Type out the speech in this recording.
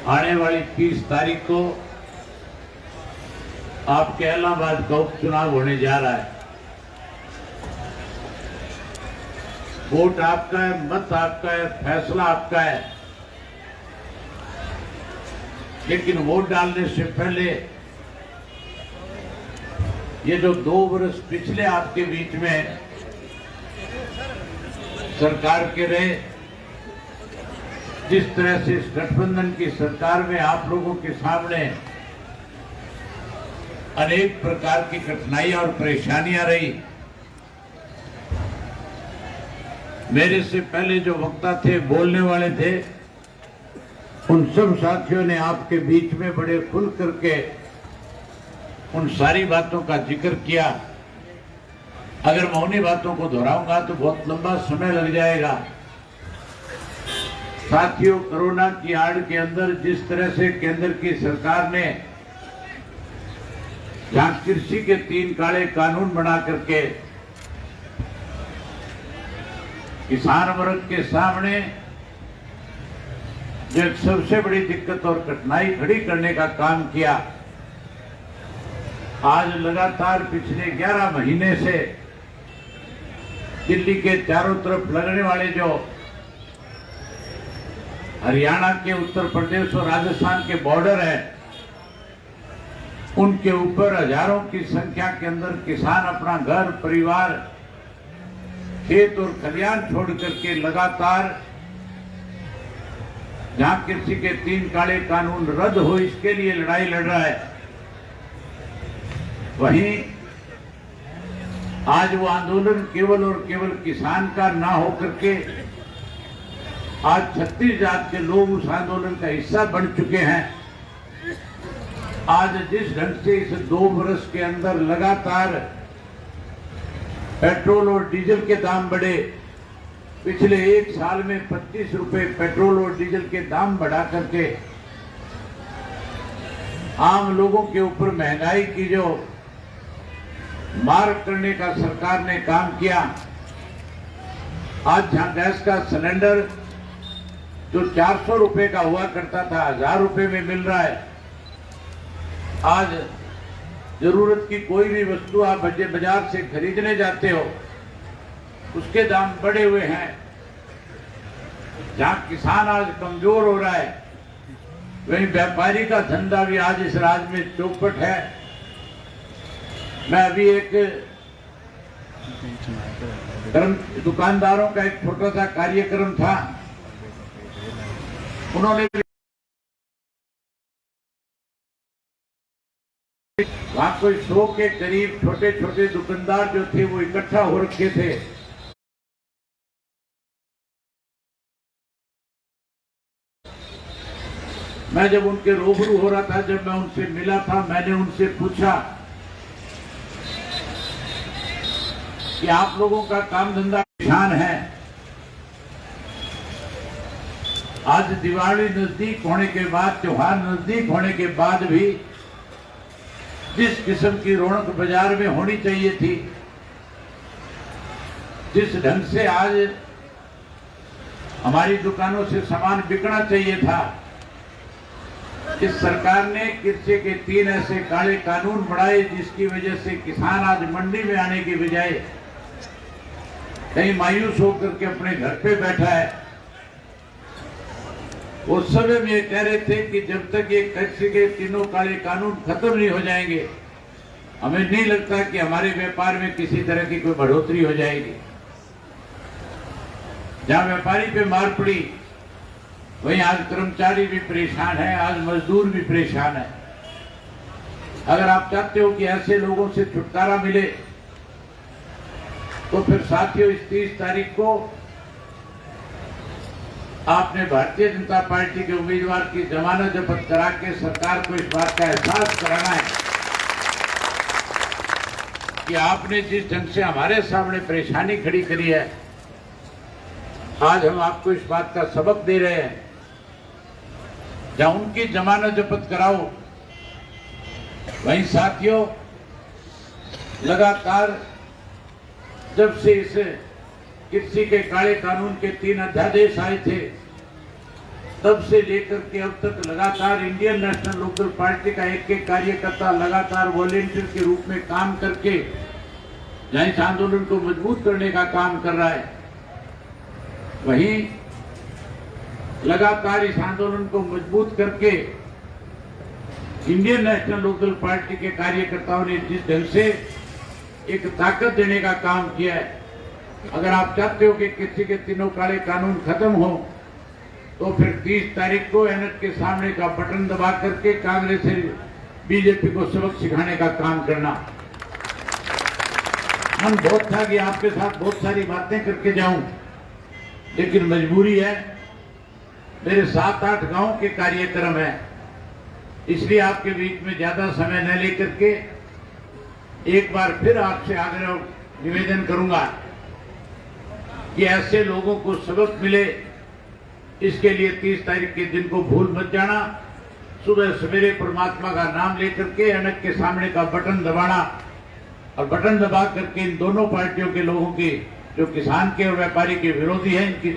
आने वाली 30 तारीख को आपके इलाहाबाद का उपचुनाव होने जा रहा है। वोट आपका है, मत आपका है, फैसला आपका है, लेकिन वोट डालने से पहले ये जो 2 वर्ष पिछले आपके बीच में सरकार के रहे, जिस तरह से इस गठबंधन की सरकार में आप लोगों के सामने अनेक प्रकार की कठिनाइयां और परेशानियां रही। मेरे से पहले जो वक्ता थे, बोलने वाले थे, उन सब साथियों ने आपके बीच में बड़े खुल करके उन सारी बातों का जिक्र किया। अगर मैं उन्हीं बातों को दोहराऊंगा तो बहुत लंबा समय लग जाएगा। साथियों, कोरोना की आड़ के अंदर जिस तरह से केंद्र की सरकार ने जहां कृषि के 3 काले कानून बना करके किसान वर्ग के सामने जो एक सबसे बड़ी दिक्कत और कठिनाई खड़ी करने का काम किया, आज लगातार पिछले 11 महीने से दिल्ली के चारों तरफ लगने वाले जो हरियाणा के, उत्तर प्रदेश और राजस्थान के बॉर्डर है, उनके ऊपर हजारों की संख्या के अंदर किसान अपना घर, परिवार, खेत और खलियान छोड़ करके लगातार जहां कृषि के 3 काले कानून रद्द हो, इसके लिए लड़ाई लड़ रहा है। वहीं आज वो आंदोलन केवल और केवल किसान का ना हो करके आज 36 जात के लोग उस आंदोलन का हिस्सा बन चुके हैं। आज जिस ढंग से इस 2 वर्ष के अंदर लगातार पेट्रोल और डीजल के दाम बढ़े, पिछले 1 साल में 25 रुपए पेट्रोल और डीजल के दाम बढ़ा करके आम लोगों के ऊपर महंगाई की जो मार करने का सरकार ने काम किया। आज जहां गैस का सिलेंडर जो 400 रुपए का हुआ करता था, 1000 रुपए में मिल रहा है। आज जरूरत की कोई भी वस्तु आप बाजार से खरीदने जाते हो, उसके दाम बढ़े हुए हैं। जहां किसान आज कमजोर हो रहा है, वहीं व्यापारी का धंधा भी आज इस राज्य में चौपट है। मैं अभी एक दुकानदारों का एक छोटा सा कार्यक्रम था, उन्होंने वहां कोई 100 के करीब छोटे छोटे दुकानदार जो थे वो इकट्ठा हो रखे थे। मैं जब उनके रूबरू हो रहा था, जब मैं उनसे मिला था, मैंने उनसे पूछा कि आप लोगों का काम धंधा परेशान है। आज दिवाली नजदीक होने के बाद, त्योहार नजदीक होने के बाद भी जिस किस्म की रौनक बाजार में होनी चाहिए थी, जिस ढंग से आज हमारी दुकानों से सामान बिकना चाहिए था, इस सरकार ने कृषि के 3 ऐसे काले कानून बढ़ाए जिसकी वजह से किसान आज मंडी में आने की बजाय कहीं मायूस होकर के अपने घर पे बैठा है। उस समय में ये कह रहे थे कि जब तक ये कृषि के 3 काले कानून खत्म नहीं हो जाएंगे, हमें नहीं लगता कि हमारे व्यापार में किसी तरह की कोई बढ़ोतरी हो जाएगी। जहां व्यापारी पे मार पड़ी, वहीं आज कर्मचारी भी परेशान है, आज मजदूर भी परेशान है। अगर आप चाहते हो कि ऐसे लोगों से छुटकारा मिले, तो फिर साथियों, इस 30 तारीख को आपने भारतीय जनता पार्टी के उम्मीदवार की जमानत जब्त करा के सरकार को इस बात का एहसास कराना है कि आपने जिस ढंग से हमारे सामने परेशानी खड़ी करी है, आज हम आपको इस बात का सबक दे रहे हैं। जहां उनकी जमानत जब्त कराओ, वहीं साथियों लगातार जब से इस कृषि के काले कानून के 3 अध्यादेश आए थे, तब से लेकर के अब तक लगातार इंडियन नेशनल लोकदल पार्टी का एक एक कार्यकर्ता लगातार वॉलेंटियर के रूप में काम करके जहां इस आंदोलन को मजबूत करने का काम कर रहा है, वहीं लगातार इस आंदोलन को मजबूत करके इंडियन नेशनल लोकदल पार्टी के कार्यकर्ताओं ने जिस ढंग से एक ताकत देने का काम किया है, अगर आप चाहते हो कि किसी के तीनों काले कानून खत्म हो तो फिर 30 तारीख को एनएच के सामने का बटन दबा करके कांग्रेस से बीजेपी को सबक सिखाने का काम करना। मन बहुत था कि आपके साथ बहुत सारी बातें करके जाऊं, लेकिन मजबूरी है, मेरे 7-8 गांव के कार्यक्रम है, इसलिए आपके बीच में ज्यादा समय न लेकर के एक बार फिर आपसे आग्रह निवेदन करूंगा कि ऐसे लोगों को सबक मिले, इसके लिए 30 तारीख के दिन को भूल मत जाना। सुबह सवेरे परमात्मा का नाम लेकर के एनएच के सामने का बटन दबाना और बटन दबा करके इन दोनों पार्टियों के लोगों की, जो किसान के और व्यापारी के विरोधी हैं, इनकी